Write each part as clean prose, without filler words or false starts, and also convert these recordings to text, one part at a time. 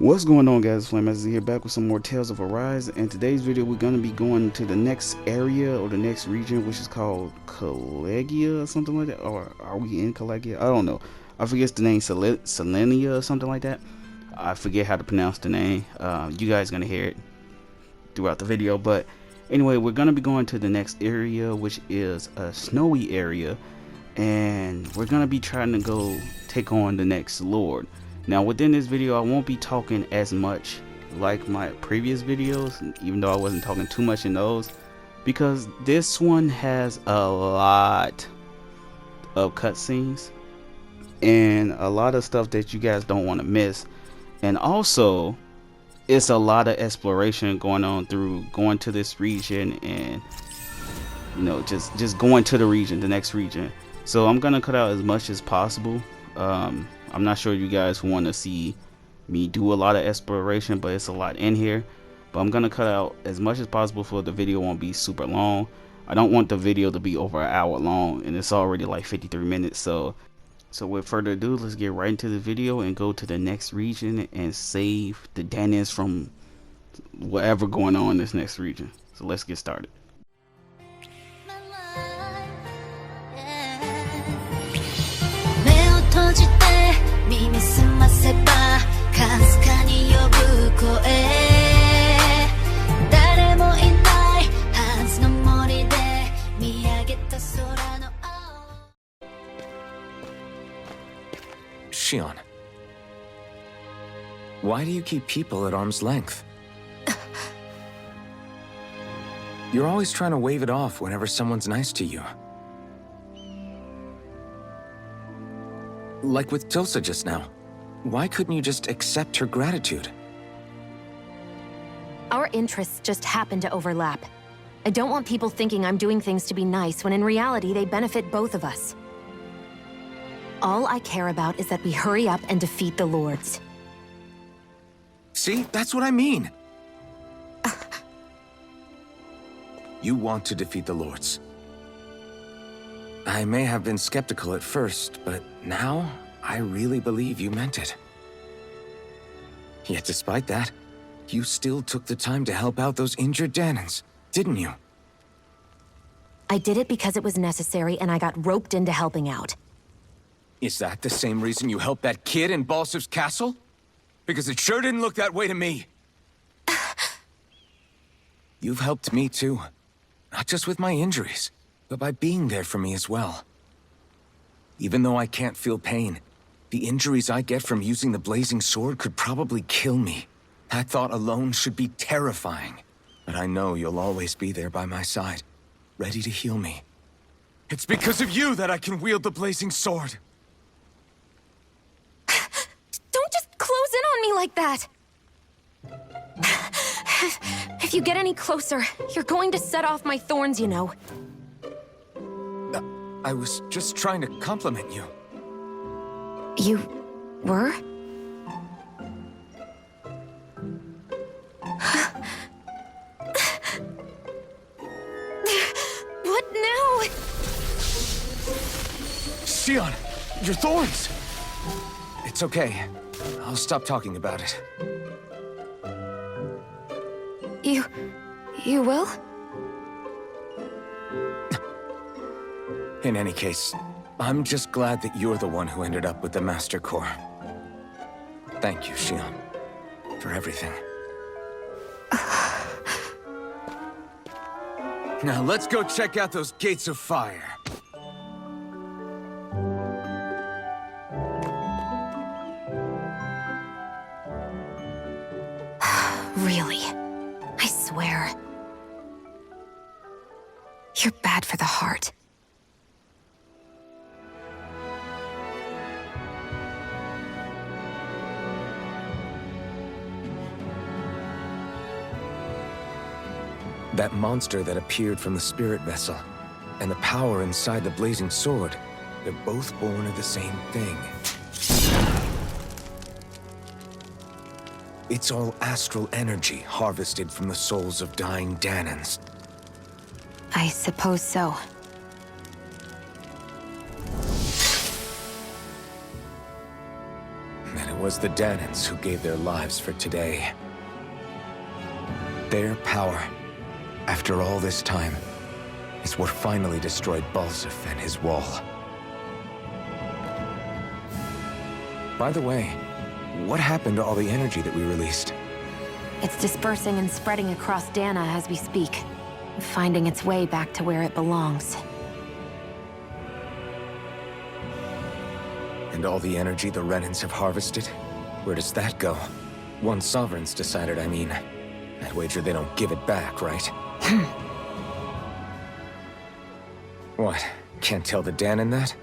What's going on, guys? FlameMasterZ here, back with some more Tales of Arise. In today's video, we're going to be going to the next area or the next region, which is called Calegia or something like that. Or are we in Calegia? I don't know. I forget the name, Selenia or something like that. I forget how to pronounce the name. You guys going to hear it throughout the video. But anyway, we're going to be going to the next area, which is a snowy area. And we're going to be trying to go take on the next Lord. Now within this video, I won't be talking as much like my previous videos, even though I wasn't talking too much in those, because this one has a lot of cutscenes and a lot of stuff that you guys don't want to miss. And also, it's a lot of exploration going on through going to this region and, you know, just going to the region, the next region. So I'm gonna cut out as much as possible. I'm not sure you guys want to see me do a lot of exploration, but it's a lot in here. But I'm gonna cut out as much as possible so the video won't be super long. I don't want the video to be over an hour long, and it's already like 53 minutes. So with further ado, let's get right into the video and go to the next region and save the Danes from whatever going on in this next region. So let's get started. Shion, why do you keep people at arm's length? You're always trying to wave it off whenever someone's nice to you. Like with Tilsa just now. Why couldn't you just accept her gratitude? Our interests just happen to overlap. I don't want people thinking I'm doing things to be nice when in reality they benefit both of us. All I care about is that we hurry up and defeat the Lords. See, that's what I mean. You want to defeat the Lords. I may have been skeptical at first, but now I really believe you meant it. Yet despite that, you still took the time to help out those injured Danans, didn't you? I did it because it was necessary and I got roped into helping out. Is that the same reason you helped that kid in Balsev's castle? Because it sure didn't look that way to me. You've helped me too. Not just with my injuries, but by being there for me as well. Even though I can't feel pain, the injuries I get from using the blazing sword could probably kill me. That thought alone should be terrifying. But I know you'll always be there by my side, ready to heal me. It's because of you that I can wield the blazing sword. Don't just close in on me like that! If you get any closer, you're going to set off my thorns, you know. I was just trying to compliment you. You were? What now? Shion, your thorns! It's okay. I'll stop talking about it. You will? In any case, I'm just glad that you're the one who ended up with the Master Core. Thank you, Shion, for everything. Now let's go check out those gates of fire. Really? I swear. You're bad for the heart. That monster that appeared from the spirit vessel, and the power inside the blazing sword, they're both born of the same thing. It's all astral energy harvested from the souls of dying Danans. I suppose so. was the Danans who gave their lives for today. Their power, after all this time, is what finally destroyed Balsif and his wall. By the way, what happened to all the energy that we released? It's dispersing and spreading across Dana as we speak, finding its way back to where it belongs. And all the energy the Renans have harvested? Where does that go? Once Sovereign's decided, I mean. I'd wager they don't give it back, right? What? Can't tell the Danan that?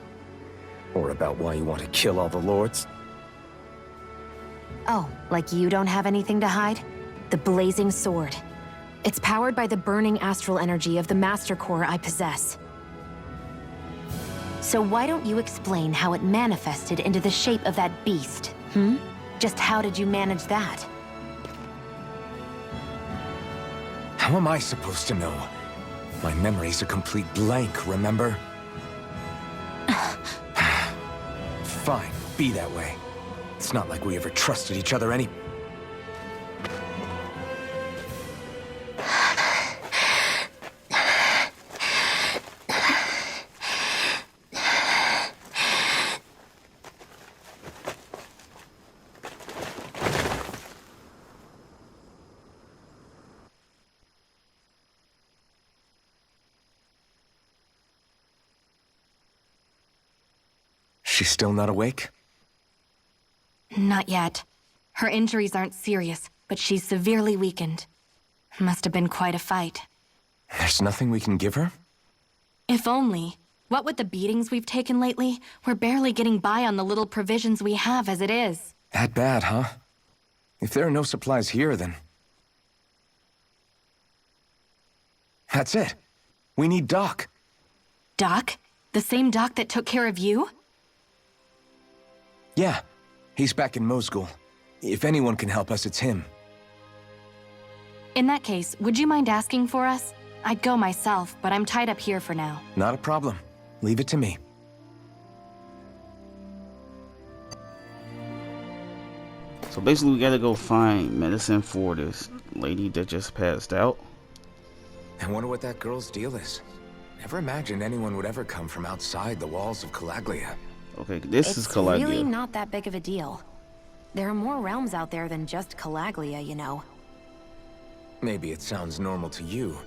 Or about why you want to kill all the lords? Oh, like you don't have anything to hide? The Blazing Sword. It's powered by the burning astral energy of the Master Core I possess. So why don't you explain how it manifested into the shape of that beast, hmm? Just how did you manage that? How am I supposed to know? My memory's a complete blank, remember? Fine, be that way. It's not like we ever trusted each other any... She's still not awake? Not yet. Her injuries aren't serious, but she's severely weakened. Must have been quite a fight. There's nothing we can give her? If only. What with the beatings we've taken lately, we're barely getting by on the little provisions we have as it is. That bad, huh? If there are no supplies here, then... That's it. We need Doc. Doc? The same Doc that took care of you? Yeah, he's back in Mosgul. If anyone can help us, it's him. In that case, would you mind asking for us? I'd go myself, but I'm tied up here for now. Not a problem. Leave it to me. So basically, we gotta go find medicine for this lady that just passed out. I wonder what that girl's deal is. Never imagined anyone would ever come from outside the walls of Calaglia. Okay, this is Calaglia. It's really not that big of a deal. There are more realms out there than just Calaglia, you know. Maybe it sounds normal to you,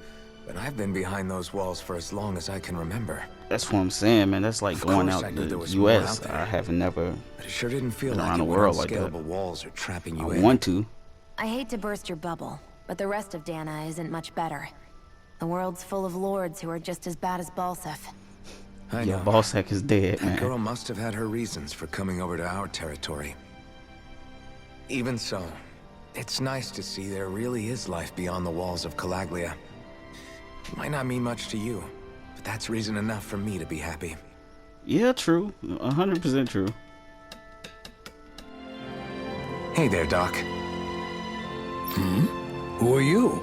but I've been behind those walls for as long as I can remember. That's what I'm saying, man. That's like Of going course out I to knew the there was more out U.S. there. I have never But it sure didn't feel been like around it the when world like that. unscalable walls are trapping you I in. want to. I hate to burst your bubble, but the rest of Dana isn't much better. The world's full of lords who are just as bad as Balsif. I Yeah, know. Balsac is dead, That man. girl must have had her reasons for coming over to our territory. Even so, it's nice to see there really is life beyond the walls of Calaglia. It might not mean much to you, but that's reason enough for me to be happy. Yeah, true. 100% true. Hey there, Doc. Who are you?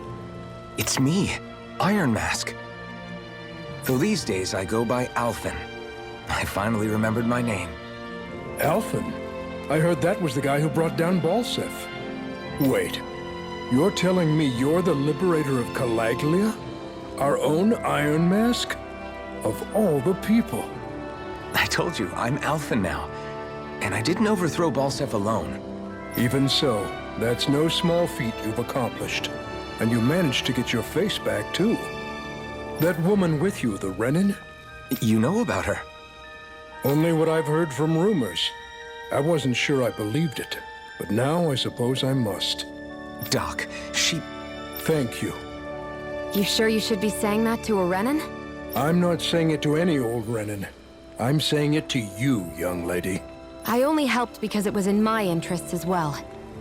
It's me, Iron Mask. Though these days I go by Alphen. I finally remembered my name. Alphen? I heard that was the guy who brought down Balsif. Wait, you're telling me you're the liberator of Calaglia? Our own Iron Mask? Of all the people. I told you, I'm Alphen now. And I didn't overthrow Balsif alone. Even so, that's no small feat you've accomplished. And you managed to get your face back, too. That woman with you, the Renin? You know about her? Only what I've heard from rumors. I wasn't sure I believed it, but now I suppose I must. Doc, she... Thank you. You sure you should be saying that to a Renin? I'm not saying it to any old Renin. I'm saying it to you, young lady. I only helped because it was in my interests as well.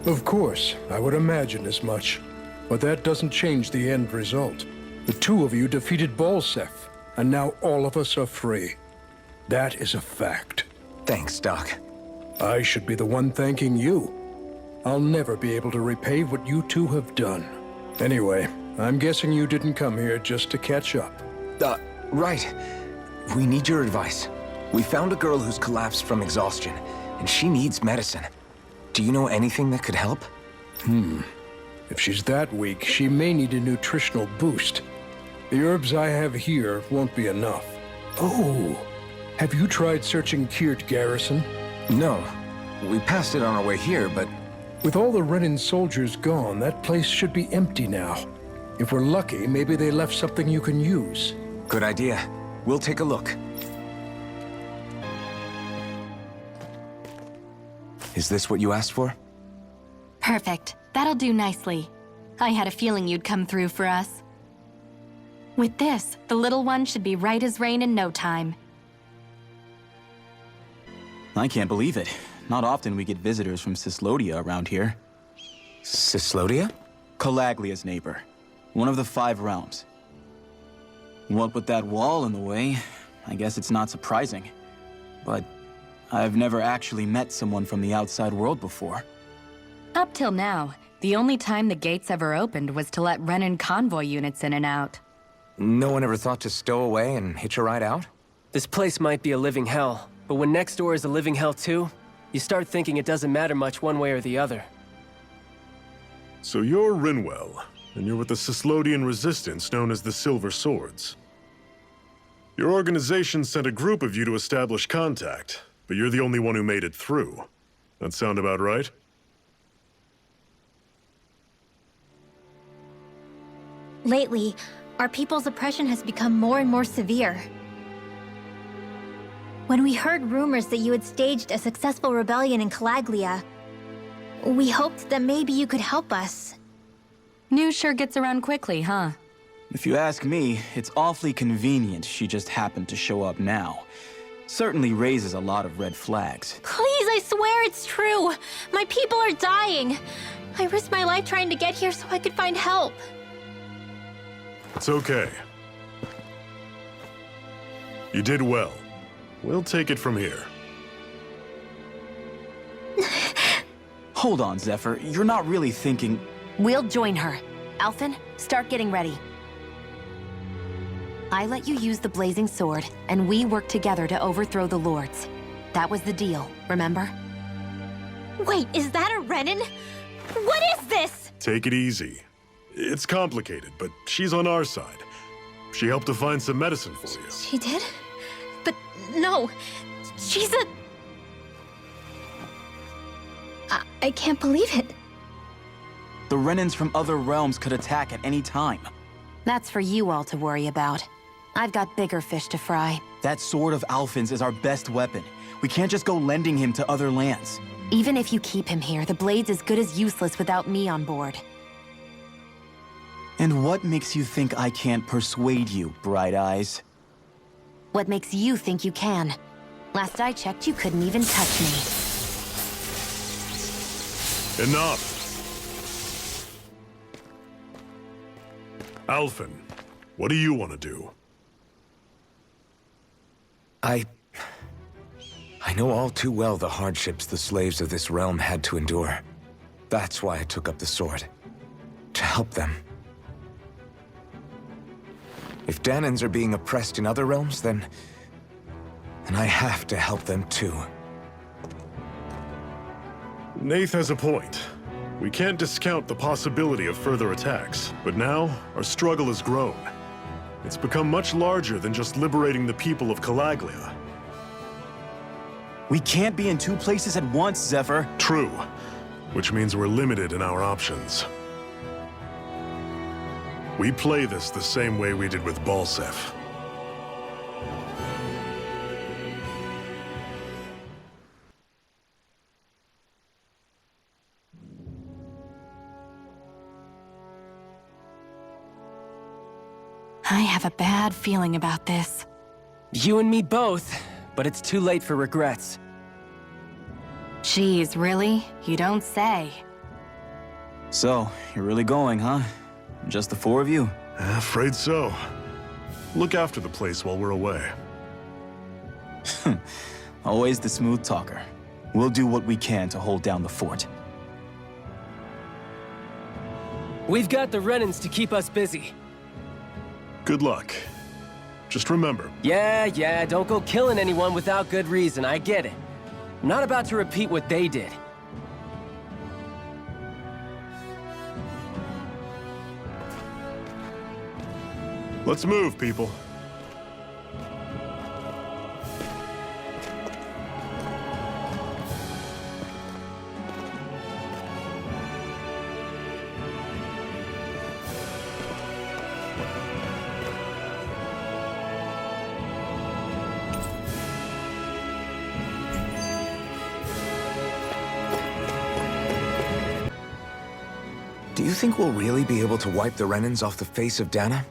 Of course, I would imagine as much. But that doesn't change the end result. The two of you defeated Balsef, and now all of us are free. That is a fact. Thanks, Doc. I should be the one thanking you. I'll never be able to repay what you two have done. Anyway, I'm guessing you didn't come here just to catch up. Right. We need your advice. We found a girl who's collapsed from exhaustion, and she needs medicine. Do you know anything that could help? If she's that weak, she may need a nutritional boost. The herbs I have here won't be enough. Oh, have you tried searching Kirt Garrison? No. We passed it on our way here, but... With all the Renin soldiers gone, that place should be empty now. If we're lucky, maybe they left something you can use. Good idea. We'll take a look. Is this what you asked for? Perfect. That'll do nicely. I had a feeling you'd come through for us. With this, the little one should be right as rain in no time. I can't believe it. Not often we get visitors from Cyslodia around here. Cyslodia? Calaglia's neighbor. One of the 5 realms. What with that wall in the way, I guess it's not surprising. But I've never actually met someone from the outside world before. Up till now, the only time the gates ever opened was to let Renin convoy units in and out. No one ever thought to stow away and hitch a ride out? This place might be a living hell, but when next door is a living hell too, you start thinking it doesn't matter much one way or the other. So you're Rinwell, and you're with the Cyslodian resistance known as the Silver Swords. Your organization sent a group of you to establish contact, but you're the only one who made it through. That sound about right? Lately, our people's oppression has become more and more severe. When we heard rumors that you had staged a successful rebellion in Calaglia, we hoped that maybe you could help us. News sure gets around quickly, huh? If you ask me, it's awfully convenient she just happened to show up now. Certainly raises a lot of red flags. Please, I swear it's true! My people are dying! I risked my life trying to get here so I could find help. It's okay. You did well. We'll take it from here. Hold on, Zephyr. You're not really thinking... We'll join her. Alphen, start getting ready. I let you use the blazing sword, and we worked together to overthrow the lords. That was the deal, remember? Wait, is that a Renin? What is this? Take it easy. It's complicated, but she's on our side. She helped to find some medicine for you. She did? But no, she's a... I can't believe it. The Renins from other realms could attack at any time. That's for you all to worry about. I've got bigger fish to fry. That sword of Alphen's is our best weapon. We can't just go lending him to other lands. Even if you keep him here, the blade's as good as useless without me on board. And what makes you think I can't persuade you, Bright Eyes? What makes you think you can? Last I checked, you couldn't even touch me. Enough! Alphen, what do you want to do? I know all too well the hardships the slaves of this realm had to endure. That's why I took up the sword. To help them. If Danans are being oppressed in other realms, then I have to help them too. Nath has a point. We can't discount the possibility of further attacks, but now our struggle has grown. It's become much larger than just liberating the people of Calaglia. We can't be in 2 places at once, Zephyr. True, which means we're limited in our options. We play this the same way we did with Balsef. I have a bad feeling about this. You and me both, but it's too late for regrets. Geez, really? You don't say. So, you're really going, huh? Just the 4 of you? Afraid so. Look after the place while we're away. Always the smooth talker. We'll do what we can to hold down the fort. We've got the Renins to keep us busy. Good luck. Just remember, Yeah, don't go killing anyone without good reason, I get it. I'm not about to repeat what they did. Let's move, people. Do you think we'll really be able to wipe the Renans off the face of Dana?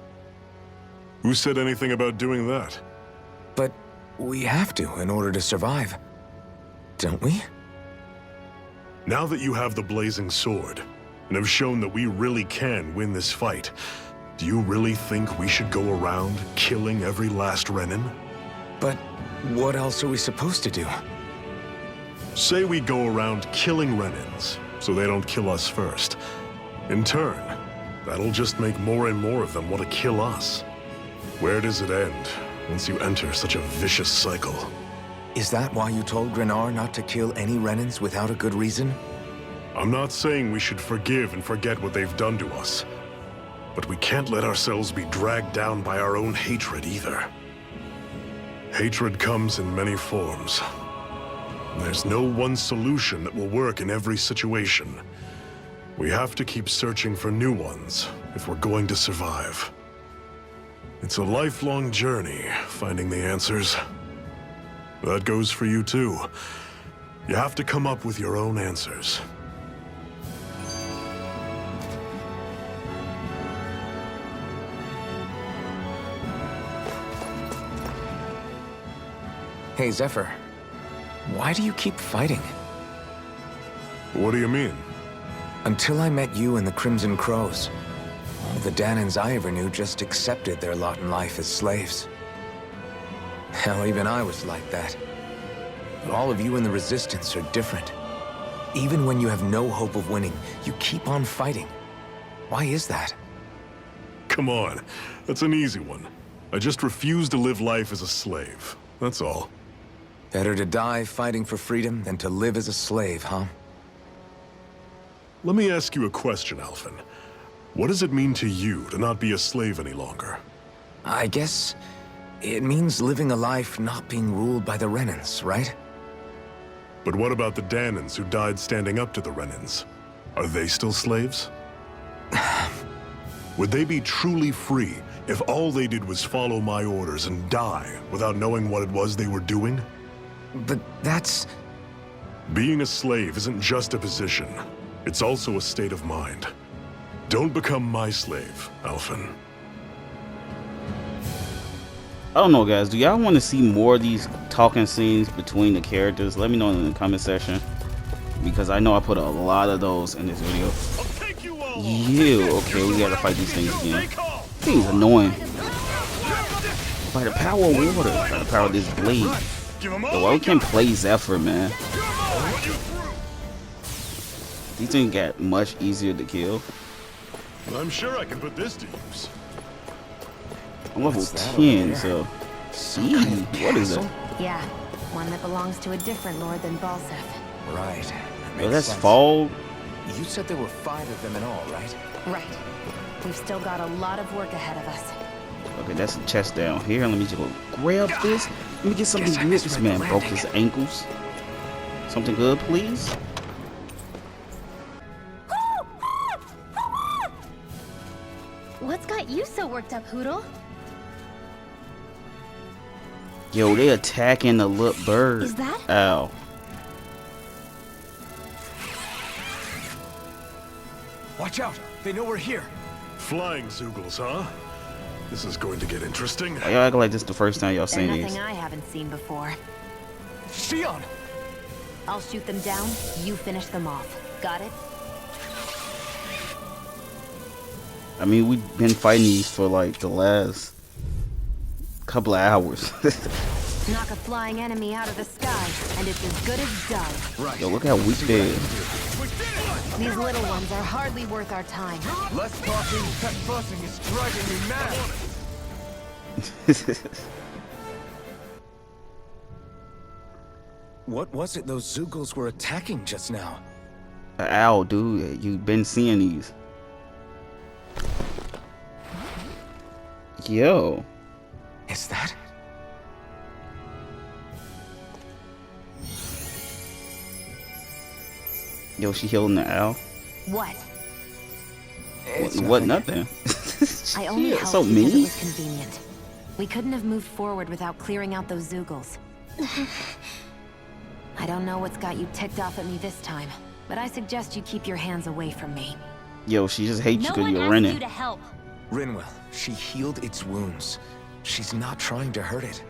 Who said anything about doing that? But we have to in order to survive. Don't we? Now that you have the blazing sword, and have shown that we really can win this fight, do you really think we should go around killing every last Renan? But what else are we supposed to do? Say we go around killing Renans, so they don't kill us first. In turn, that'll just make more and more of them want to kill us. Where does it end once you enter such a vicious cycle? Is that why you told Grenar not to kill any Renans without a good reason? I'm not saying we should forgive and forget what they've done to us, but we can't let ourselves be dragged down by our own hatred either. Hatred comes in many forms. There's no one solution that will work in every situation. We have to keep searching for new ones if we're going to survive. It's a lifelong journey, finding the answers. That goes for you too. You have to come up with your own answers. Hey, Zephyr. Why do you keep fighting? What do you mean? Until I met you and the Crimson Crows, all the Danans I ever knew just accepted their lot in life as slaves. Hell, even I was like that. But all of you in the Resistance are different. Even when you have no hope of winning, you keep on fighting. Why is that? Come on, that's an easy one. I just refuse to live life as a slave, that's all. Better to die fighting for freedom than to live as a slave, huh? Let me ask you a question, Alphen. What does it mean to you to not be a slave any longer? I guess it means living a life not being ruled by the Renans, right? But what about the Danans who died standing up to the Renans? Are they still slaves? Would they be truly free if all they did was follow my orders and die without knowing what it was they were doing? But that's... Being a slave isn't just a position. It's also a state of mind. Don't become my slave, Alphen. I don't know, guys. Do y'all want to see more of these talking scenes between the characters? Let me know in the comment section, because I know I put a lot of those in this video. Yeah, okay, we gotta fight these things again. Things annoying. By the power of water, by the power of this blade. Yo, why we can't play Zephyr, man? These things got much easier to kill. I'm sure I can put this to use. I'm level 10, so... Eee, what is that? Yeah, one that belongs to a different lord than Balsef. Right. Yo, that's Fall. You said there were 5 of them in all, right? Right. We've still got a lot of work ahead of us. Okay, that's the chest down here. Let me just go grab this. Let me get something good. This man broke his ankles. Something good, please. What's got you so worked up, Hoodle? Yo, they attacking the little bird. Is that? Ow. Watch out! They know we're here! Flying Zoogles, huh? This is going to get interesting. Y'all act like this the first time y'all They're seen nothing these. I haven't seen before. Shion! I'll shoot them down, you finish them off. Got it? I mean, we've been fighting these for like the last couple of hours. Knock a flying enemy out of the sky, and it's as good as done. Right. Yo, look how weak they is. These little ones are hardly worth our time. Less talking, that fussing is driving me mad! What was it those Zoogles were attacking just now? Ow, dude, you've been seeing these. Yo. Is that? Yo, she healing the owl? What? What nothing. I only Shit, helped so because mean. it was convenient. We couldn't have moved forward without clearing out those Zoogles. I don't know what's got you ticked off at me this time, but I suggest you keep your hands away from me. Yo, she just hates you No because one you're asked running. you to help. Rinwell, she healed its wounds. She's not trying to hurt it.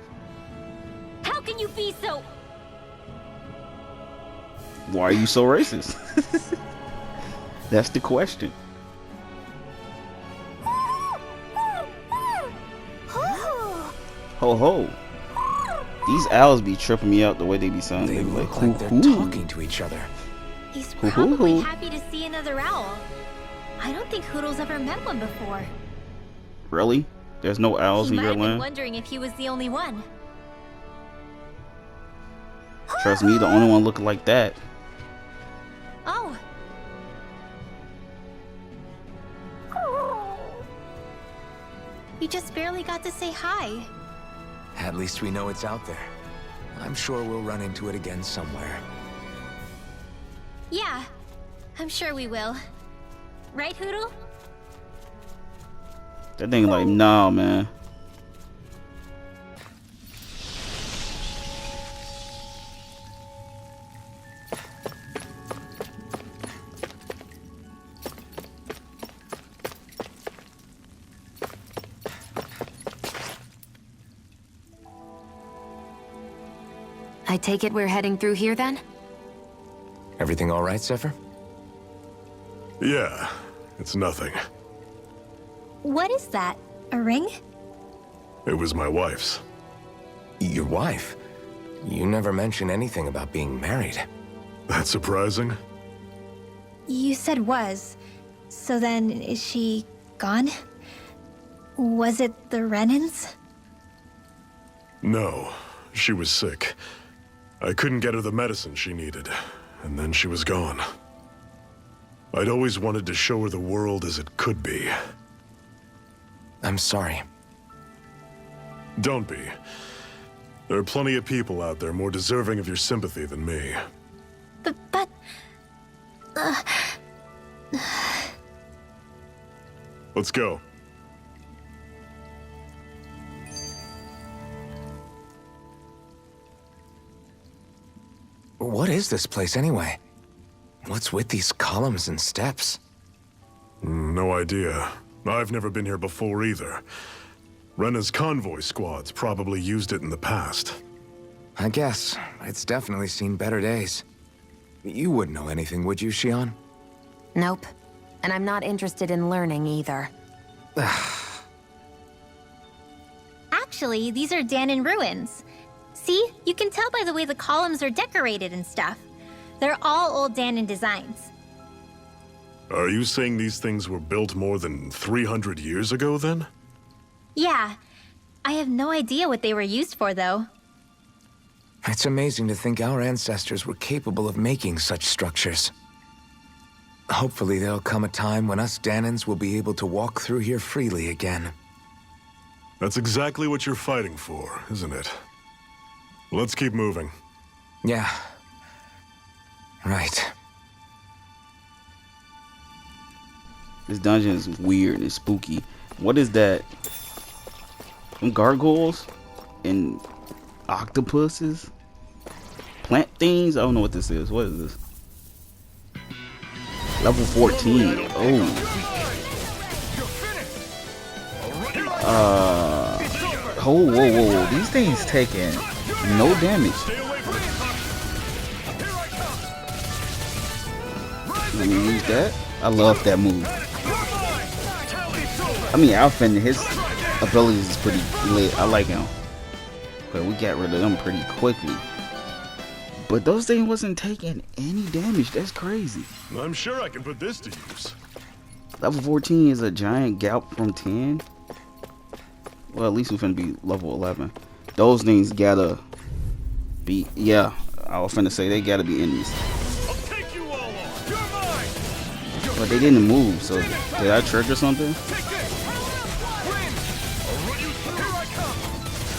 How can you be so... Why are you so racist? That's the question. Ho ho. These owls be tripping me out the way they be sounding. They They be look like, like they're hoo-hoo. talking to each other. He's Hoo-hoo. probably happy to see another owl. I don't think Hoodle's ever met one before. Really? There's no owls He in might your have been land? wondering if he was the only one. Trust me, the only one looking like that. Oh. You just barely got to say hi. At least we know it's out there. I'm sure we'll run into it again somewhere. Yeah, I'm sure we will. Right, Hoodle? That thing like, nah, man. I take it we're heading through here then? Everything all right, Zephyr? Yeah, it's nothing. What is that? A ring? It was my wife's. Your wife? You never mentioned anything about being married. That's surprising? You said was. So then, is she gone? Was it the Renans? No, she was sick. I couldn't get her the medicine she needed, and then she was gone. I'd always wanted to show her the world as it could be. I'm sorry. Don't be. There are plenty of people out there more deserving of your sympathy than me. But... Let's go. What is this place anyway? What's with these columns and steps? No idea. I've never been here before either. Rena's convoy squads probably used it in the past. I guess. It's definitely seen better days. You wouldn't know anything, would you, Shion? Nope. And I'm not interested in learning either. Actually, these are Danon ruins. See? You can tell by the way the columns are decorated and stuff. They're all old Danon designs. Are you saying these things were built more than 300 years ago, then? Yeah. I have no idea what they were used for, though. It's amazing to think our ancestors were capable of making such structures. Hopefully there'll come a time when us Danons will be able to walk through here freely again. That's exactly what you're fighting for, isn't it? Let's keep moving. Yeah. Right. This dungeon is weird and spooky. What is that? Some gargoyles and octopuses? Plant things? I don't know what this is. What is this? Level 14. Oh. Whoa, whoa, whoa. These things taking no damage. Let me use that. I love that move. I mean, Alphen, his abilities is pretty lit. I like him. But we got rid of them pretty quickly. But those things wasn't taking any damage. That's crazy. I'm sure I can put this to use. Level 14 is a giant gallop from 10. Well, at least we're finna be level 11. Those things gotta be, yeah, I was finna say they gotta be enemies. But they didn't move, so did I trigger something?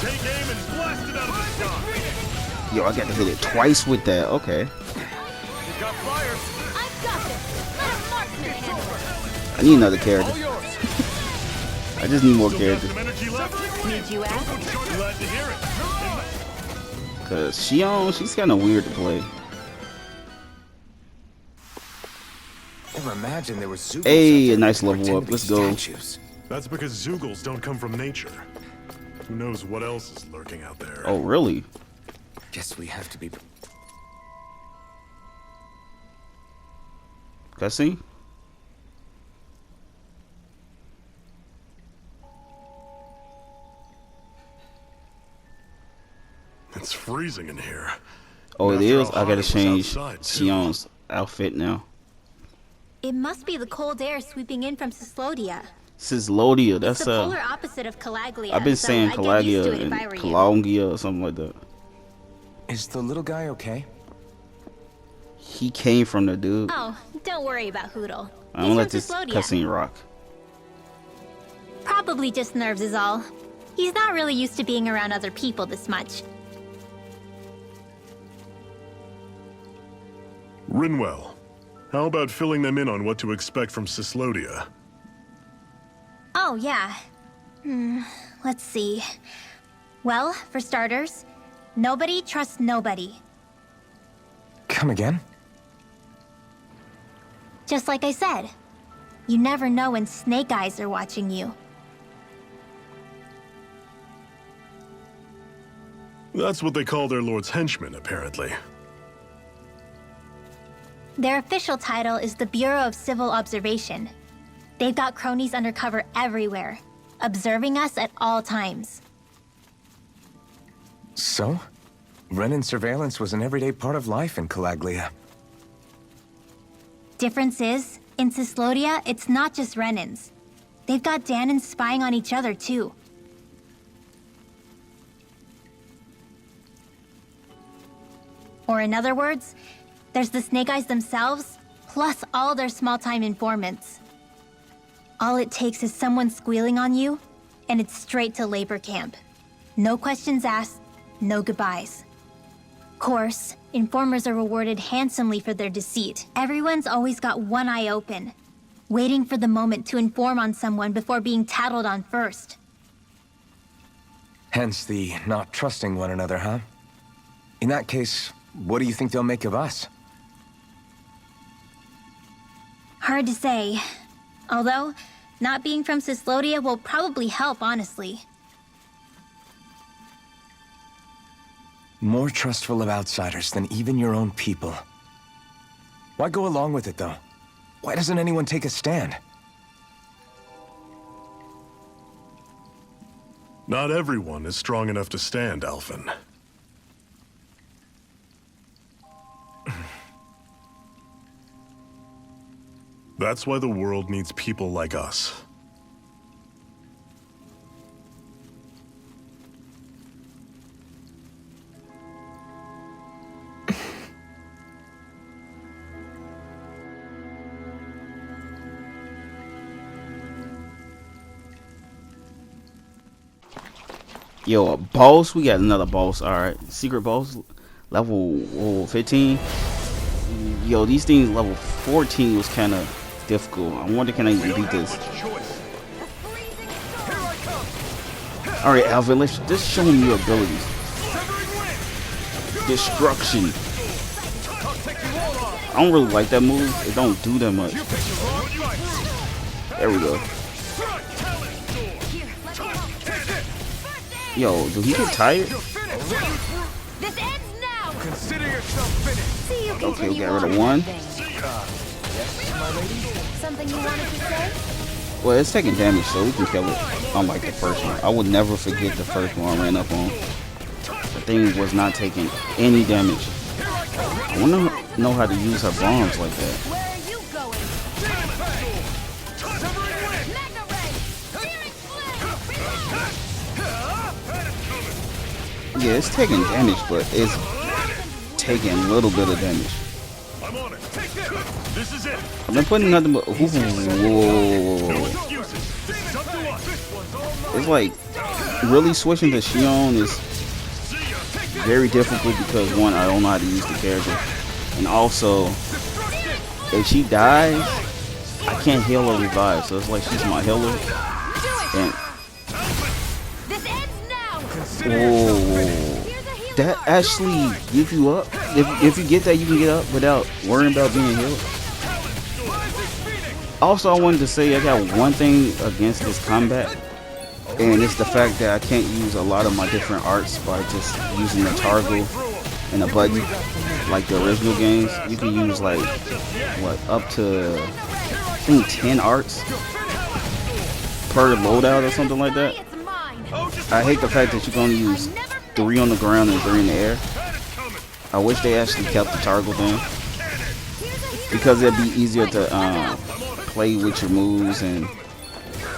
Take aim and blast it out of the sky. Yo, I got to hit it twice with that. Okay. You got fires. I've got this. Let a marksman handle it. I need another character. I just need more characters. Some energy left. Need you ask? Glad to hear it. Cause she's kind of weird to play. Never imagined there was Zugals Hey, out there a nice that level pretend up. to be Let's go. statues. That's because Zugals don't come from nature. Who knows what else is lurking out there? Oh, really? Guess we have to be. Cutscene? It's freezing in here. Oh, it After is. how I hot gotta it was change outside, too. Sion's outfit now. It must be the cold air sweeping in from Sislodia. Sislodia. It's That's the polar opposite of Calaglia. I've been so saying I'd get used to Calagia it if and I were you. Calongia or something like that. Is the little guy okay? He came from the dude. Oh, don't worry about Hoodle. I'm He's gonna let from this Sislodia. cutscene rock. Probably just nerves is all. He's not really used to being around other people this much. Rinwell, how about filling them in on what to expect from Sislodia? Oh, yeah. Let's see. Well, for starters, nobody trusts nobody. Come again? Just like I said. You never know when snake eyes are watching you. That's what they call their lord's henchmen, apparently. Their official title is the Bureau of Civil Observation. They've got cronies undercover everywhere, observing us at all times. So? Renin surveillance was an everyday part of life in Calaglia. Difference is, in Sislodia, it's not just Renins. They've got Danans spying on each other, too. Or in other words, there's the Snake Eyes themselves, plus all their small-time informants. All it takes is someone squealing on you, and it's straight to labor camp. No questions asked, no goodbyes. Course, informers are rewarded handsomely for their deceit. Everyone's always got one eye open, waiting for the moment to inform on someone before being tattled on first. Hence the not trusting one another, huh? In that case, what do you think they'll make of us? Hard to say. Although, not being from Sislodia will probably help, honestly. More trustful of outsiders than even your own people. Why go along with it, though? Why doesn't anyone take a stand? Not everyone is strong enough to stand, Alphen. That's why the world needs people like us. Yo, a boss. We got another boss. All right, secret boss, level 15. Yo, these things level 14 was kind of difficult. I wonder can I even beat this. All right, Alvin, let's just show me your abilities. Destruction. I don't really like that move. It don't do that much. There we go. Yo, do he get tired? This ends now. Consider yourself finished. See you Okay, we continue got rid on of one. Something you wanted to say? Well, it's taking damage, so we can kill it. Unlike the first one. I would never forget the first one I ran up on. The thing was not taking any damage. I want to know how to use her bombs like that. Where are you going? Mega Ray! Searing flame! Yeah, it's taking damage, but it's taking a little bit of damage. I'm on it. Take this. This is it. I've been putting nothing but... Whoa. No excuses. This is up to us. This one's all mine. It's like really switching to Shion is very difficult because one, I don't know how to use the character, and also if she dies, I can't heal or revive, so it's like she's my healer. And oh, that actually gives you up. If you get that, you can get up without worrying about being healed. Also, I wanted to say I got one thing against this combat, and it's the fact that I can't use a lot of my different arts by just using the toggle and a button like the original games. You can use like what, up to I think 10 arts per loadout or something like that. I hate the fact that you can only use 3 on the ground and 3 in the air. I wish they actually kept the toggle thing because it'd be easier to play with your moves and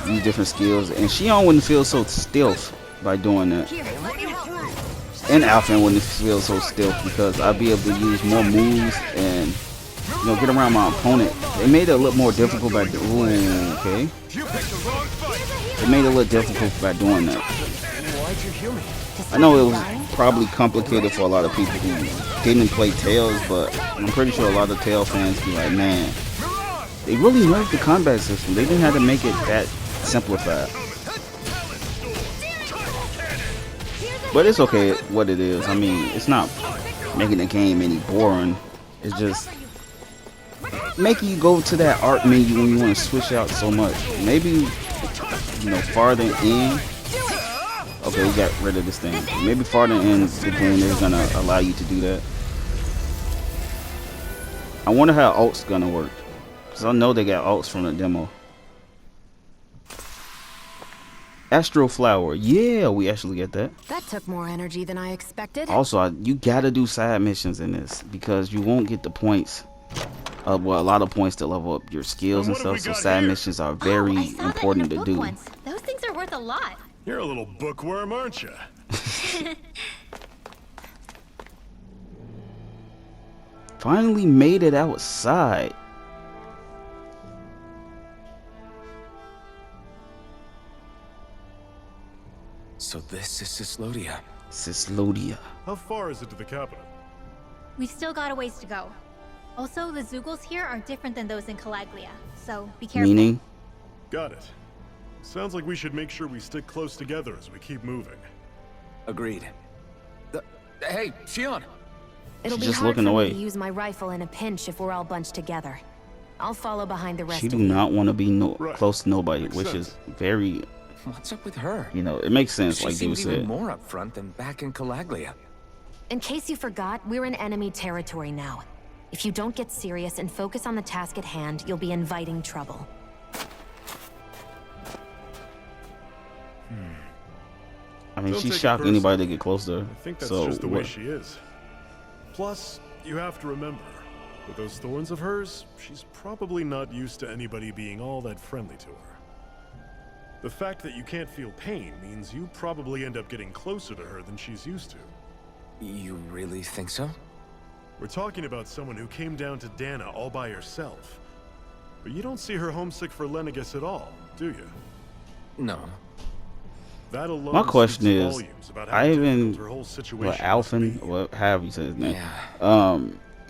use different skills, and Shion wouldn't feel so stealth by doing that, and Alpha wouldn't feel so stealth because I'd be able to use more moves and get around my opponent. They made it a little more difficult by okay. It made it a little difficult by doing that. I know it was probably complicated for a lot of people who didn't play Tales, but I'm pretty sure a lot of Tale fans be like, man, they really nerfed the combat system. They didn't have to make it that simplified. But it's okay what it is. I mean, it's not making the game any boring. It's just making you go to that art menu when you want to switch out so much. Maybe, farther in. Okay, we got rid of this thing. Maybe farther in the game they're gonna allow you to do that. I wonder how ult's gonna work. Cause I know they got ults from the demo. Astro Flower, yeah, we actually get that. That took more energy than I expected. Also, you gotta do side missions in this because you won't get the points. Well, a lot of points to level up your skills and stuff. So side missions are very important to do. Those things are worth a lot. You're a little bookworm, aren't you? Finally made it outside. So this is Cislodia. Cislodia. How far is it to the capital? We've still got a ways to go. Also, the Zeugles here are different than those in Calaglia, so be careful. Meaning? Got it. Sounds like we should make sure we stick close together as we keep moving. Agreed. Hey, Shion! It'll She's be just hard looking for away. me to use my rifle in a pinch if we're all bunched together. I'll follow behind the rest She of do you. not want to be Right. close to nobody, Makes which sense. is very, What's up with her? it makes sense, She like you seems even said. more upfront than back in Calaglia. In case you forgot, we're in enemy territory now. If you don't get serious and focus on the task at hand, you'll be inviting trouble. I mean, Don't she take it shocked personally. anybody to get close to her. I think that's So just the way what? she is. Plus, you have to remember, with those thorns of hers, she's probably not used to anybody being all that friendly to her. The fact that you can't feel pain means you probably end up getting closer to her than she's used to. You really think so? We're talking about someone who came down to Dana all by herself. But you don't see her homesick for Lenegis at all, do you? No. That alone My question speaks is, volumes about how I difficult even, her whole situation what, must Alphen, be. what, however you say his name. Yeah.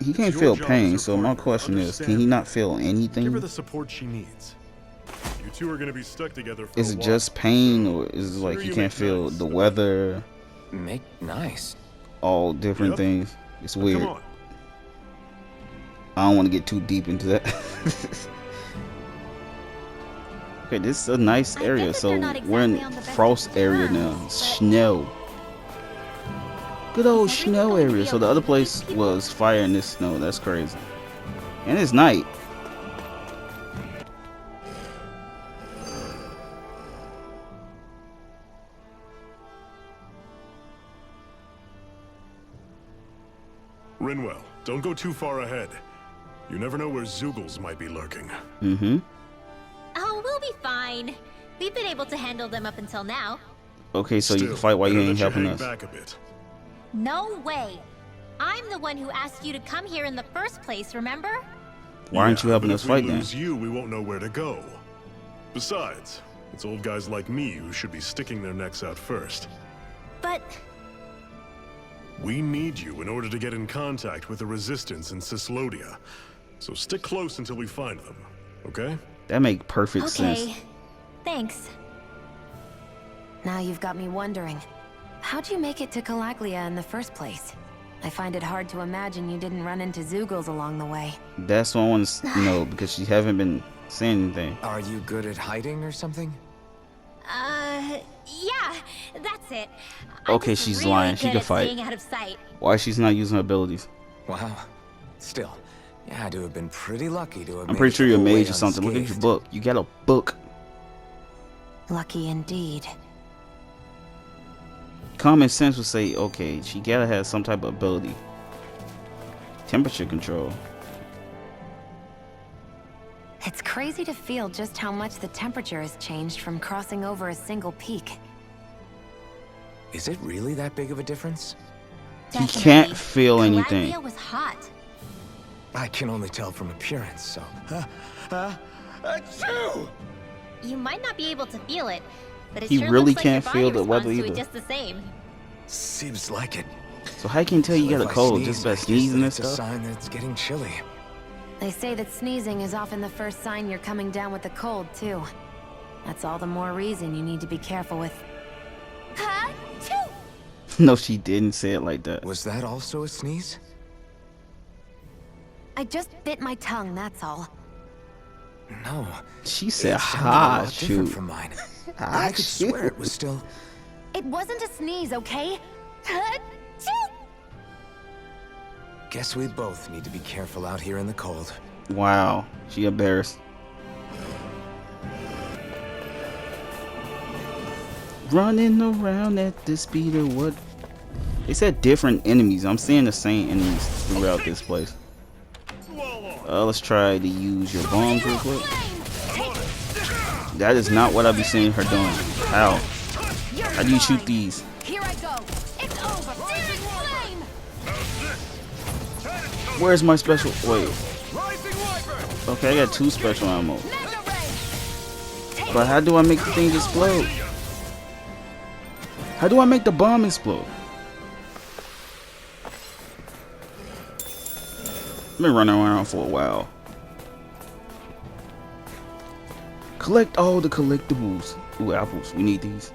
He can't It's feel your job pain, as her so my partner. question is, can he Understand not feel Give her anything? the support she needs. You two are gonna be stuck together for Is a it while. just pain, or is it like Sure, you you can't make feel nice the stuff. weather, Make nice. all different Yep. things? It's Now, weird. Come on. I don't want to get too deep into that. Okay, this is a nice I get area. that So they're not we're in exactly on the best frost of area terms, now. but- Snow. Good old Is everything snow going to area. be So the okay other with place these people? was fire and this snow. That's crazy. And it's night. Rinwell, don't go too far ahead. You never know where Zeugles might be lurking. Mm-hmm. Oh, we'll be fine. We've been able to handle them up until now. Okay, so you Still, can fight while you better ain't that helping hang us. back a bit. No way. I'm the one who asked you to come here in the first place, remember? Why aren't you helping but us if fight we then? lose you, we won't know where to go. Besides, It's old guys like me who should be sticking their necks out first. But We need you in order to get in contact with the Resistance in Cislodia. So stick close until we find them, okay? That make perfect sense. okay, thanks. Now you've got me wondering, how'd you make it to Calaglia in the first place? I find it hard to imagine you didn't run into Zoogles along the way. That's what I want to know, because she haven't been saying anything. Are you good at hiding or something? Yeah, that's it. Okay, I'm just she's really lying. She good can at fight. staying out of sight. Why she's not using her abilities? Wow. Still, you had to have been pretty lucky to have I'm made pretty it sure the you're a whole way mage or something. Look at your unscathed. book. You got a book. Lucky indeed. Common sense would say, okay, she gotta have some type of ability. Temperature control. It's crazy to feel just how much the temperature has changed from crossing over a single peak. Is it really that big of a difference? He Definitely. can't feel anything. Calaglia was hot. I can only tell from appearance, so... Achoo! You might not be able to feel it, but it He sure really looks like can't your feel body the weather responds to either. it just the same. Seems like it. So how can you tell you So got a if I cold sneeze, just by I guess sneezing that and it's a stuff? sign that it's getting chilly. They say that sneezing is often the first sign you're coming down with the cold, too. That's all the more reason you need to be careful with. Achoo! No, she didn't say it like that. Was that also a sneeze? I just bit my tongue, that's all. No. She said, It sounded a "Ha, lot different shoot." from mine. Ah, I could swear it was still... It wasn't a sneeze, okay? Achoo! Guess we both need to be careful out here in the cold. Wow, she embarrassed. Running around at the speed of what? They said different enemies. I'm seeing the same enemies throughout this place. Let's try to use your bombs real quick. That is not what I be seeing her doing. How? How do you shoot these? Here I go. It's over. Flame! Where's my special? Wait. Okay, I got 2 special ammo. But how do I make the thing explode? How do I make the bomb explode? I've been running around for a while. Collect all the collectibles. Ooh, apples. We need these.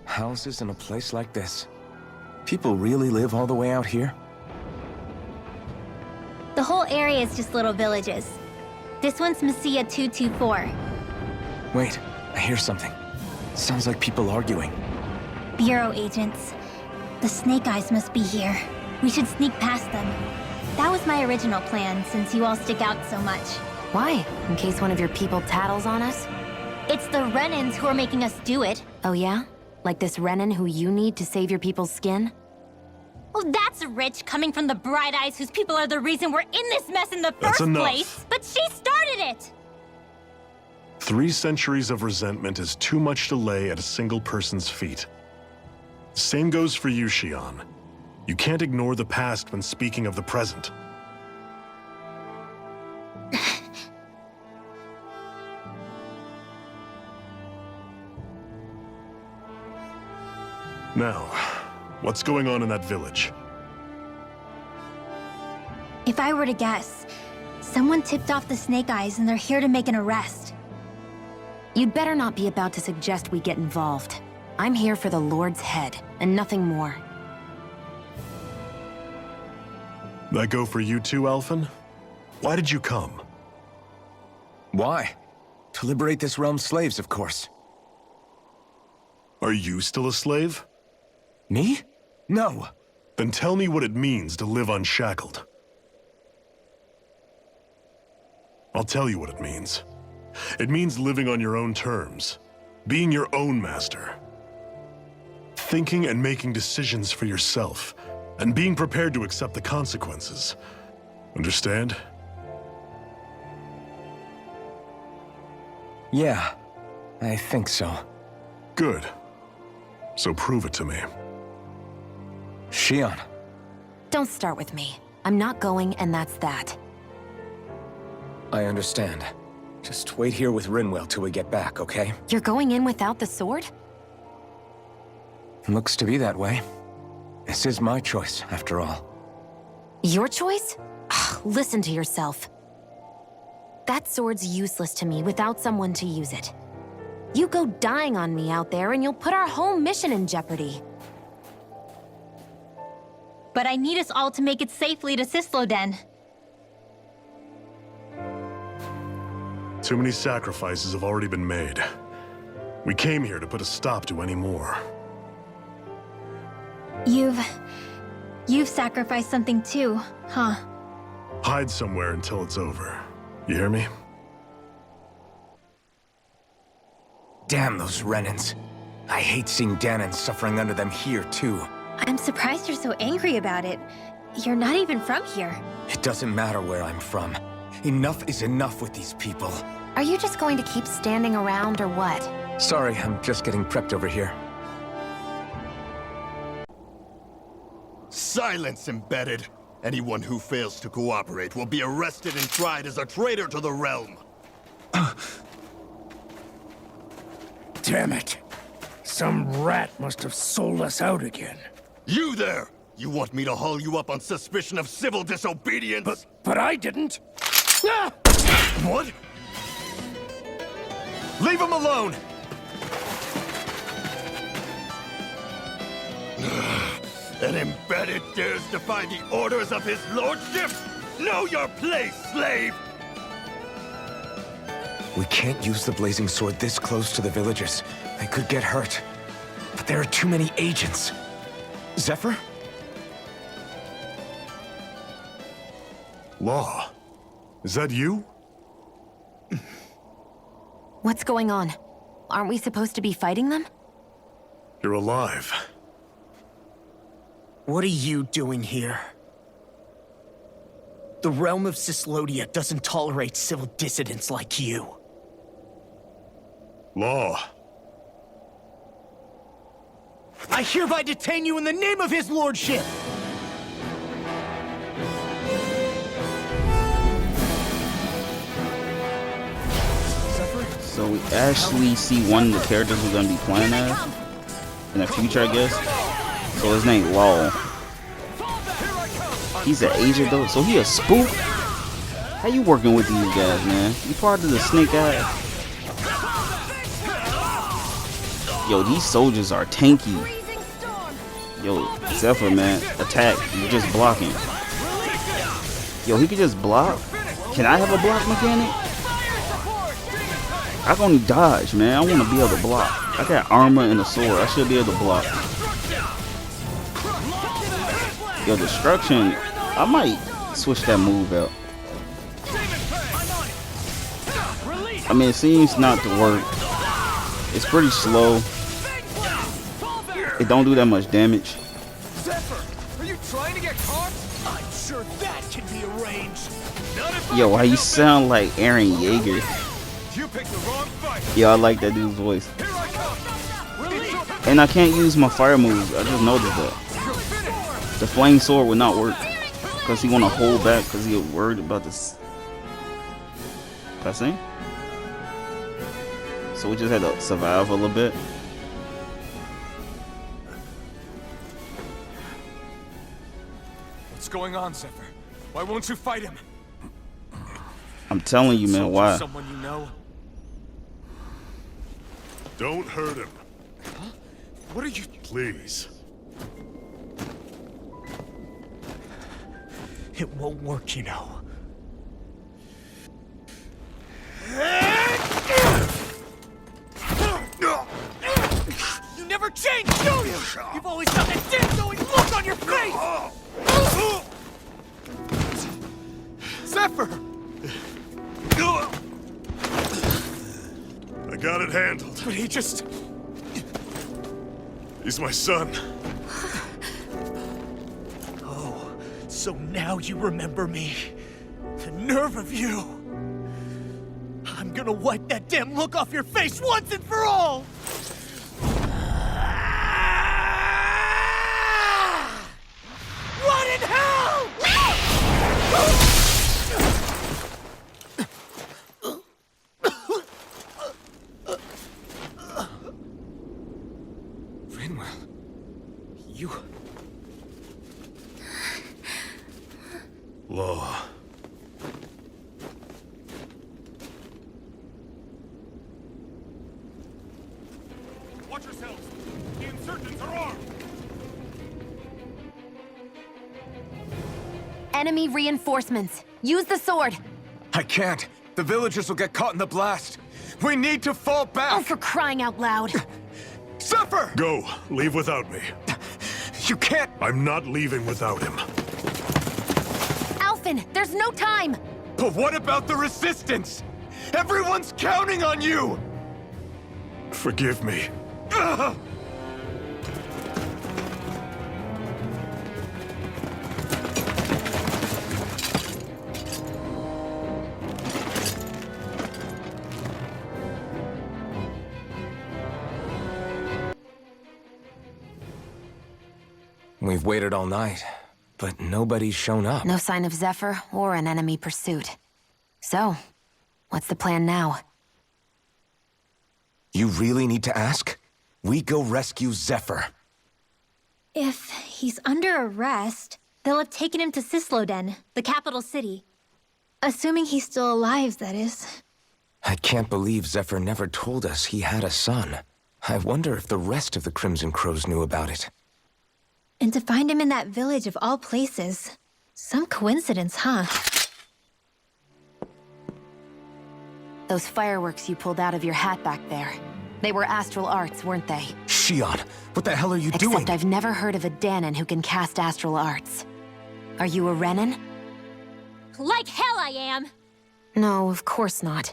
Houses in a place like this. People really live all the way out here? The whole area is just little villages. This one's Messia 224. Wait, I hear something. Sounds like people arguing. Bureau agents. The Snake Eyes must be here. We should sneak past them. That was my original plan, since you all stick out so much. Why? In case one of your people tattles on us? It's the Renans who are making us do it. Oh yeah? Like this Renan who you need to save your people's skin? Oh, that's rich, coming from the Bright Eyes whose people are the reason we're in this mess in the That's first enough. place. But she started it! 3 centuries of resentment is too much to lay at a single person's feet. Same goes for you, Xion. You can't ignore the past when speaking of the present. Now, what's going on in that village? If I were to guess, someone tipped off the Snake Eyes and they're here to make an arrest. You'd better not be about to suggest we get involved. I'm here for the Lord's head, and nothing more. That go for you too, Alphen? Why did you come? Why? To liberate this realm's slaves, of course. Are you still a slave? Me? No. Then tell me what it means to live unshackled. I'll tell you what it means. It means living on your own terms, being your own master, thinking and making decisions for yourself, and being prepared to accept the consequences. Understand? Yeah, I think so. Good. So prove it to me. Xion. Don't start with me. I'm not going, and that's that. I understand. Just wait here with Rinwell till we get back, okay? You're going in without the sword? Looks to be that way. This is my choice, after all. Your choice? Listen to yourself. That sword's useless to me without someone to use it. You go dying on me out there and you'll put our whole mission in jeopardy. But I need us all to make it safely to Sisloden. Too many sacrifices have already been made. We came here to put a stop to any more. You've sacrificed something too, huh? Hide somewhere until it's over. You hear me? Damn those Renans. I hate seeing Danon suffering under them here, too. I'm surprised you're so angry about it. You're not even from here. It doesn't matter where I'm from. Enough is enough with these people. Are you just going to keep standing around or what? Sorry, I'm just getting prepped over here. Silence, Embedded. Anyone who fails to cooperate will be arrested and tried as a traitor to the realm. Damn it. Some rat must have sold us out again. You there! You want me to haul you up on suspicion of civil disobedience? But I didn't. Ah! What? Leave him alone! An Embedded dares defy the orders of his lordship? Know your place, slave! We can't use the blazing sword this close to the villagers. They could get hurt. But there are too many agents. Zephyr? Law. Is that you? What's going on? Aren't we supposed to be fighting them? You're alive. What are you doing here? The realm of Sislodia doesn't tolerate civil dissidents like you. Law. I hereby detain you in the name of his lordship! So we actually see one of the characters we're gonna be playing as in the future, I guess. So his name Law. He's an agent though, so he a spook. How you working with these guys, man? You part of the Snake Eye? Yo, these soldiers are tanky. Yo, Zephyr, man, attack. You're just blocking. Yo, he can just block. Can I have a block mechanic? I can only dodge, man. I want to be able to block. I got armor and a sword. I should be able to block. Yo, destruction. I might switch that move out. I mean, it seems not to work. It's pretty slow. It don't do that much damage. Zephyr, are you trying to get caught? I'm sure that can be arranged. Yo, why you sound like Aaron Yeager? You picked the wrong fight. Yeah, I like that dude's voice. Here I come. And I can't use my fire moves. I just noticed that. The flame sword would not work because he want to hold back because he worried about this cutscene. So we just had to survive a little bit. What's going on, Zephyr? Why won't you fight him? I'm telling you, man, why? Someone you know? Don't hurt him. Huh? What are you... Please. It won't work, you know. You never change, do you? You've always got that damn-going look on your face! Zephyr! I got it handled. But he just... He's my son. Oh, so now you remember me. The nerve of you. I'm gonna wipe that damn look off your face once and for all! What in hell?! Watch yourselves! The insurgents are armed! Enemy reinforcements. Use the sword. I can't. The villagers will get caught in the blast. We need to fall back! Oh, for crying out loud. Zephyr! Go. Leave without me. You can't! I'm not leaving without him. Alphen, there's no time. But what about the resistance? Everyone's counting on you! Forgive me. Ugh! We've waited all night, but nobody's shown up. No sign of Zephyr or an enemy pursuit. So, what's the plan now? You really need to ask? We go rescue Zephyr. If he's under arrest, they'll have taken him to Cisloden, the capital city. Assuming he's still alive, that is. I can't believe Zephyr never told us he had a son. I wonder if the rest of the Crimson Crows knew about it. And to find him in that village of all places. Some coincidence, huh? Those fireworks you pulled out of your hat back there. They were astral arts, weren't they? Shion, what the hell are you doing? Except I've never heard of a Danon who can cast astral arts. Are you a Renan? Like hell I am! No, of course not.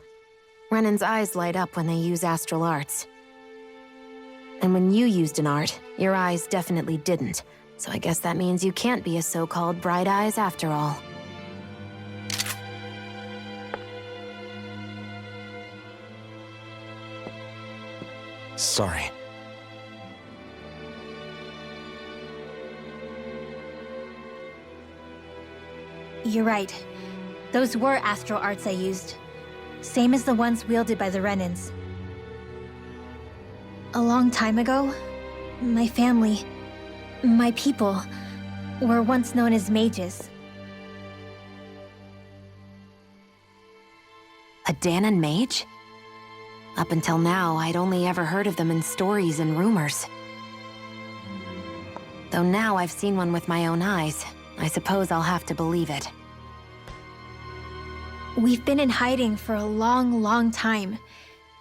Renan's eyes light up when they use astral arts. And when you used an art, your eyes definitely didn't. So I guess that means you can't be a so-called bright eyes after all. Sorry. You're right. Those were astral arts I used. Same as the ones wielded by the Renans. A long time ago, my family, my people, were once known as mages. A Danon mage? Up until now, I'd only ever heard of them in stories and rumors. Though now I've seen one with my own eyes, I suppose I'll have to believe it. We've been in hiding for a long, long time,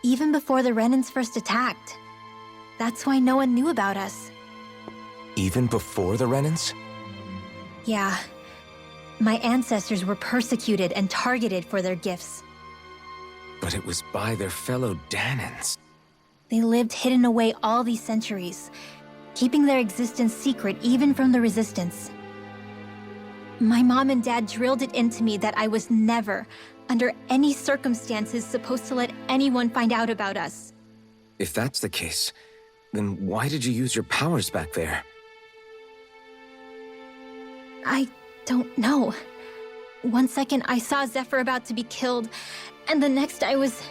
even before the Renans first attacked. That's why no one knew about us. Even before the Renans? Yeah. My ancestors were persecuted and targeted for their gifts. But it was by their fellow Danons. They lived hidden away all these centuries, keeping their existence secret even from the Resistance. My mom and dad drilled it into me that I was never, under any circumstances, supposed to let anyone find out about us. If that's the case, then why did you use your powers back there? I don't know. One second I saw Zephyr about to be killed, and the next I was...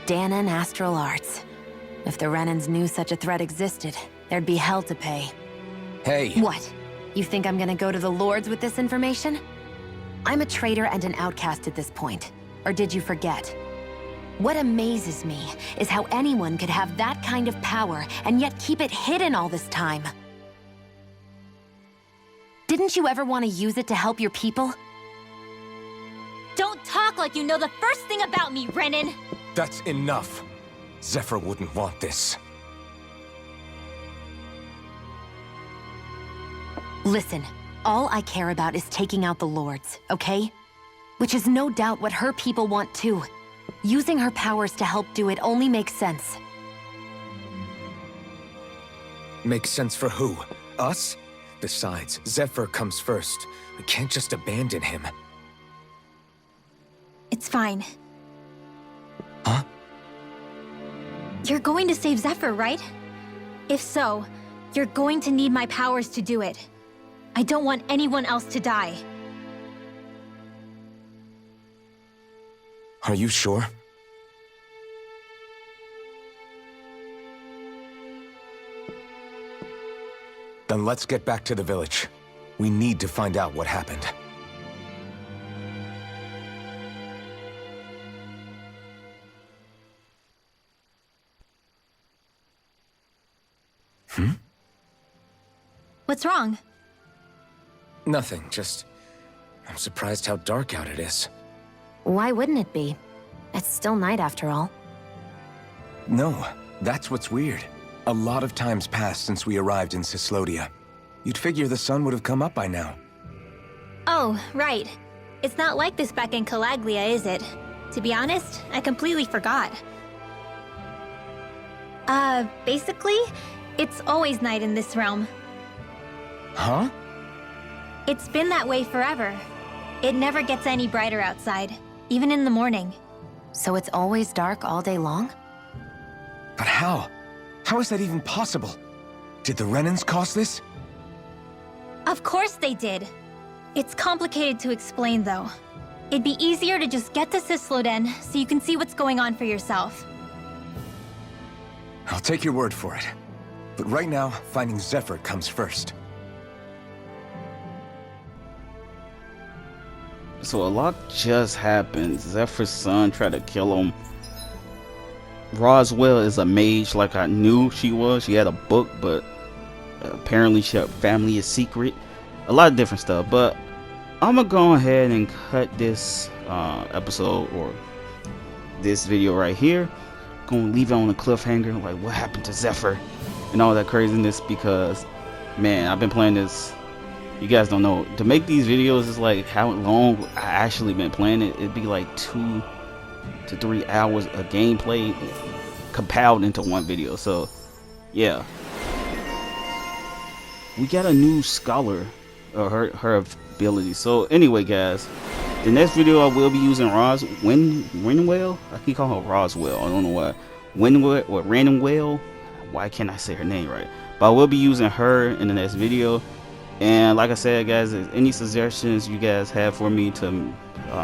Danon astral arts. If the Renans knew such a threat existed, there'd be hell to pay. Hey! What? You think I'm gonna go to the Lords with this information? I'm a traitor and an outcast at this point. Or did you forget? What amazes me is how anyone could have that kind of power and yet keep it hidden all this time. Didn't you ever want to use it to help your people? Don't talk like you know the first thing about me, Renan! That's enough. Zephyr wouldn't want this. Listen, all I care about is taking out the Lords, okay? Which is no doubt what her people want too. Using her powers to help do it only makes sense. Makes sense for who? Us? Besides, Zephyr comes first. We can't just abandon him. It's fine. Huh? You're going to save Zephyr, right? If so, you're going to need my powers to do it. I don't want anyone else to die. Are you sure? Then let's get back to the village. We need to find out what happened. What's wrong? Nothing, just... I'm surprised how dark out it is. Why wouldn't it be? It's still night after all. No, that's what's weird. A lot of time's passed since we arrived in Cyslodia. You'd figure the sun would have come up by now. Oh, right. It's not like this back in Calaglia, is it? To be honest, I completely forgot. Basically, it's always night in this realm. Huh? It's been that way forever. It never gets any brighter outside, even in the morning. So it's always dark all day long? But how? How is that even possible? Did the Renans cause this? Of course they did. It's complicated to explain, though. It'd be easier to just get to Cysloden so you can see what's going on for yourself. I'll take your word for it. But right now, finding Zephyr comes first. So a lot just happened. Zephyr's son tried to kill him. Roswell is a mage like I knew she was. She had a book, but apparently her family is secret. A lot of different stuff, but I'm gonna go ahead and cut this episode or this video right here. Gonna leave it on a cliffhanger, like what happened to Zephyr and all that craziness, because man, I've been playing this. You guys don't know, to make these videos is like how long I actually been playing it. It'd be like 2 to 3 hours of gameplay compiled into one video. So yeah, we got a new scholar, or her ability. So anyway guys, the next video I will be using Winwell. I keep calling her Roswell, I don't know why. Winwell or Randomwell, why can't I say her name right? But I will be using her in the next video. And like I said guys, any suggestions you guys have for me to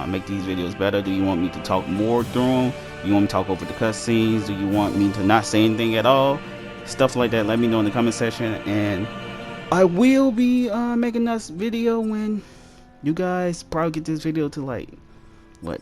make these videos better? Do you want me to talk more through them? Do you want me to talk over the cutscenes? Do you want me to not say anything at all? Stuff like that, let me know in the comment section. And I will be making this video when you guys probably get this video to like, what,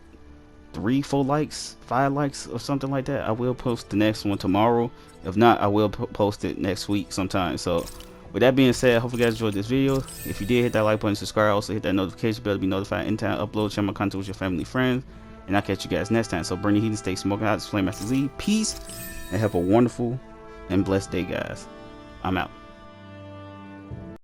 3-4 likes, 5 likes or something like that. I will post the next one tomorrow. If not, I will post it next week sometime. So with that being said, I hope you guys enjoyed this video. If you did, hit that like button, subscribe, also hit that notification bell to be notified anytime I upload, share my content with your family and friends. And I'll catch you guys next time. So burn your heat and stay smoking hot. It's FlameMasterZ. Peace, and have a wonderful and blessed day, guys. I'm out.